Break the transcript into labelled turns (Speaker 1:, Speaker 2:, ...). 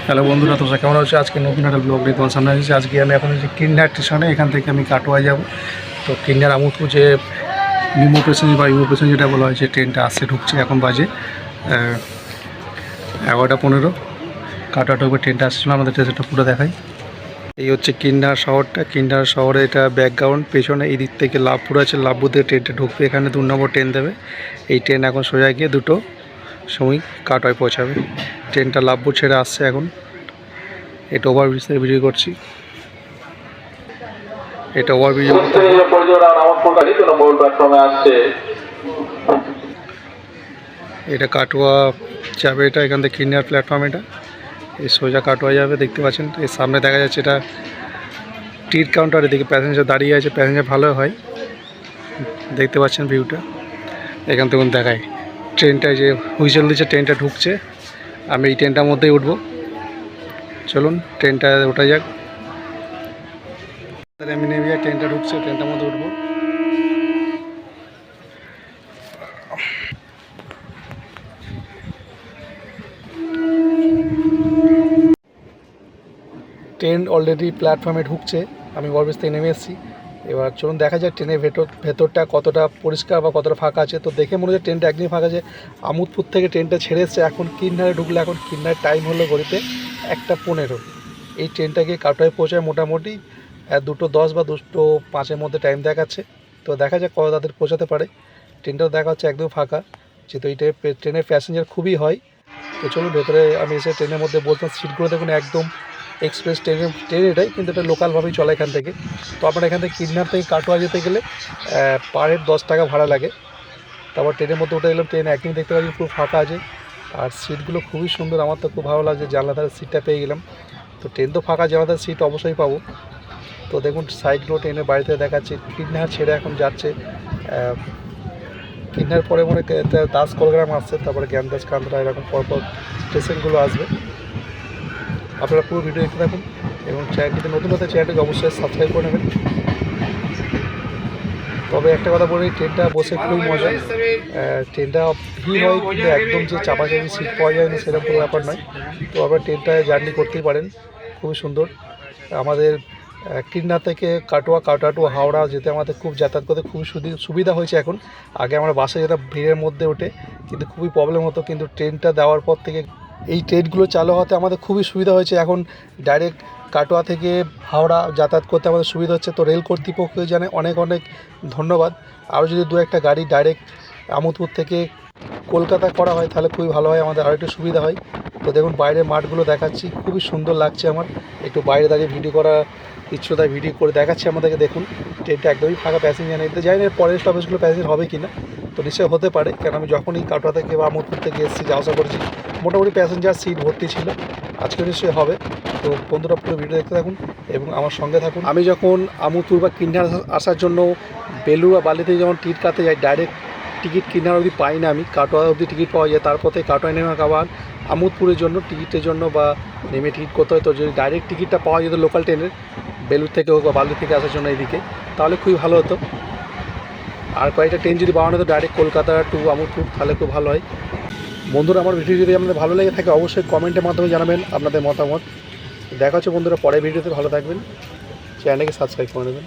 Speaker 1: Hello বন্ধুরা, তোমরা কেমন আছো? আজকে নতুন একটা ব্লগ নিয়ে তোমার সামনে এসেছি। আজকে আমি এখন কিন্ডার স্টেশনে, এখান থেকে আমি কাটোয়া যাব। তো কিন্ডার আমোদপুর যে মিমো পেসেঞ্জার বা ইমো পেসেঞ্জার যেটা বলা হয়, যে ট্রেনটা আসছে ঢুকছে। এখন বাজে 11:15। কাটোয়া ঢুকবে ট্রেনটা আসছিল। আমাদের স্টেশনটা পুরো দেখাই। এই হচ্ছে কিন্ডার শহরটা। কিন্ডার শহরে এটা ব্যাকগ্রাউন্ড। পেছনে এই দিক থেকে লাভপুর আছে, লাভপুর থেকে ট্রেনটা ঢুকবে। এখানে 2 নম্বর ট্রেন দেবে। এই ট্রেন এখন সোজা গিয়ে 2টো সময় কাটোয়ায় পৌঁছাবে। ট্রেনটা লাভপুর ছেড়ে আসছে এখন। এটা ওভারব্রিজ থেকে ভিডিও করছি। এটা ওভারব্রিজ। এটা কাটোয়া যাবে। এটা এখান থেকে কিন্ডার প্ল্যাটফর্ম। এটা এই সোজা কাটোয়া যাবে। দেখতে পাচ্ছেন এর সামনে দেখা যাচ্ছে এটা টিকিট কাউন্টার। এদিকে প্যাসেঞ্জার দাঁড়িয়ে আছে। প্যাসেঞ্জার ভালো হয়। দেখতে পাচ্ছেন ভিউটা এখান থেকে দেখায়। ট্রেনটায় যে হুইসেল দিচ্ছে, ট্রেনটা ঢুকছে। আমি এই ট্রেনটার মধ্যেই উঠবো। চলুন ট্রেনটা ওঠা যাক। আমি নেমে যাই। ট্রেনটা ঢুকছে, ট্রেনটার মধ্যে উঠবো। ট্রেন অলরেডি প্ল্যাটফর্মে ঢুকছে। আমি ওভারব্রিজ থেকে নেমে এসেছি। এবার চলুন দেখা যাক ট্রেনের ভেতরটা কতটা পরিষ্কার বা কতটা ফাঁকা আছে। তো দেখে মনে হচ্ছে ট্রেনটা একদিনই ফাঁকা আছে। আমোদপুর থেকে ট্রেনটা ছেড়ে এসছে। এখন কিন্নারে ঢুকলে, এখন কিন্নারের টাইম হলো ঘড়িতে 1:15। এই ট্রেনটাকে কাটোয়ায় পৌঁছায় মোটামুটি 2:10 বা 2:05 মধ্যে টাইম দেখাচ্ছে। তো দেখা যাক কত তাদের পৌঁছাতে পারে। ট্রেনটাও দেখা হচ্ছে একদম ফাঁকা, যেহেতু এই ট্রেনের প্যাসেঞ্জার খুবই হয়। তো চলুন ভেতরে আমি এসে ট্রেনের মধ্যে বলতাম। সিটগুলো দেখুন একদম এক্সপ্রেস ট্রেন এটাই, কিন্তু এটা লোকালভাবেই চলে এখান থেকে। তো আপনারা এখান থেকে কিন্নার থেকে কাটোয়া যেতে গেলে পার হেড 10 টাকা ভাড়া লাগে। তারপর ট্রেনের মধ্যে উঠে গেলাম। ট্রেন একদিন দেখতে পাচ্ছি পুরো ফাঁকা আছে। আর সিটগুলো খুবই সুন্দর। আমার তো খুব ভালো লাগছে, জানলা ধারে সিটটা পেয়ে গেলাম। তো ট্রেন তো ফাঁকা, জানলা ধারে সিট অবশ্যই পাবো। তো দেখুন সাইডগুলো ট্রেনের বাড়িতে দেখাচ্ছে। কিন্নার ছেড়ে এখন যাচ্ছে। কিন্নার পরে মনে দাস কলগ্রাম আসছে, তারপরে জ্ঞানদাস কান্দ্রা, এরকম পরপর স্টেশনগুলো আসবে। আপনারা পুরো ভিডিও দেখতে থাকুন এবং চ্যানেলটিতে নতুন হতে চ্যানেলটিকে অবশ্যই সাবস্ক্রাইব করে নেবেন। তবে একটা কথা বলি, ট্রেনটা বসে খুবই মজা। ট্রেনটা ভিড় হয়, কিন্তু একদম যে চাপাচাপি সিট পাওয়া যায় না সেরকম কোনো ব্যাপার নয়। তো আপনারা ট্রেনটায় জার্নি করতেই পারেন, খুবই সুন্দর। আমাদের কিন্নার থেকে কাটোয়া, কাটোয়া টু হাওড়া যেতে আমাদের খুব যাতায়াত করতে খুবই সুবিধা হয়েছে এখন। আগে আমরা বাসে যেতাম ভিড়ের মধ্যে ওঠে, কিন্তু খুবই প্রবলেম হতো। কিন্তু ট্রেনটা দেওয়ার পর থেকে, এই ট্রেনগুলো চালু হতে আমাদের খুবই সুবিধা হয়েছে। এখন ডাইরেক্ট কাটোয়া থেকে হাওড়া যাতায়াত করতে আমাদের সুবিধা হচ্ছে। তো রেল কর্তৃপক্ষকে জানাই অনেক অনেক ধন্যবাদ। আরও যদি 2-1টা গাড়ি ডাইরেক্ট আমোদপুর থেকে কলকাতা করা হয় তাহলে খুবই ভালো হয়, আমাদের আরও একটু সুবিধা হয়। তো দেখুন বাইরের মাঠগুলো দেখাচ্ছি, খুবই সুন্দর লাগছে আমার। একটু বাইরে দাঁড়িয়ে ভিডিও করা ইচ্ছে, তাই ভিডিও করে দেখাচ্ছি আমাদেরকে। দেখুন ট্রেনটা একদমই ফাঁকা, প্যাসেঞ্জার নেই। তো জানি না পরের স্টপেজগুলো প্যাসেঞ্জার হবে কি না, তো নিশ্চয়ই হতে পারে, কারণ আমি যখনই কাটোয়া থেকে বা আমোদপুর থেকে এসেছি, যাওয়া আসা করেছি, মোটামুটি প্যাসেঞ্জার সিট ভর্তি ছিল। আজকে নিশ্চয়ই হবে। তো বন্ধুরা পুরো ভিডিও দেখতে থাকুন এবং আমার সঙ্গে থাকুন। আমি যখন আমোদপুর বা কিন্নার আসার জন্য বেলুড় বা বালি থেকে যখন টিকিট কাটতে যাই, ডাইরেক্ট টিকিট কিনার অবধি পাই না আমি। কাটোয়া অবধি টিকিট পাওয়া যায়, তারপর থেকে কাটোয়ায় নেমে আবার আমোদপুরের জন্য টিকিটের জন্য বা নেমে টিকিট করতে হয়। তো যদি ডাইরেক্ট টিকিটটা পাওয়া যেত লোকাল ট্রেনের, বেলুড় থেকে হোক বা বালি থেকে আসার জন্য এইদিকে, তাহলে খুবই ভালো হতো। আর কয়েকটা ট্রেন যদি বানানো হতো ডাইরেক্ট কলকাতা টু আমোদপুর, তাহলে খুব ভালো হয়। বন্ধুরা আমার ভিডিও যদি আপনাদের ভালো লেগে থাকে অবশ্যই কমেন্টের মাধ্যমে জানাবেন আপনাদের মতামত। দেখা হচ্ছে বন্ধুরা পরের ভিডিওতে। ভালো থাকবেন, চ্যানেলকে সাবস্ক্রাইব করে নেবেন।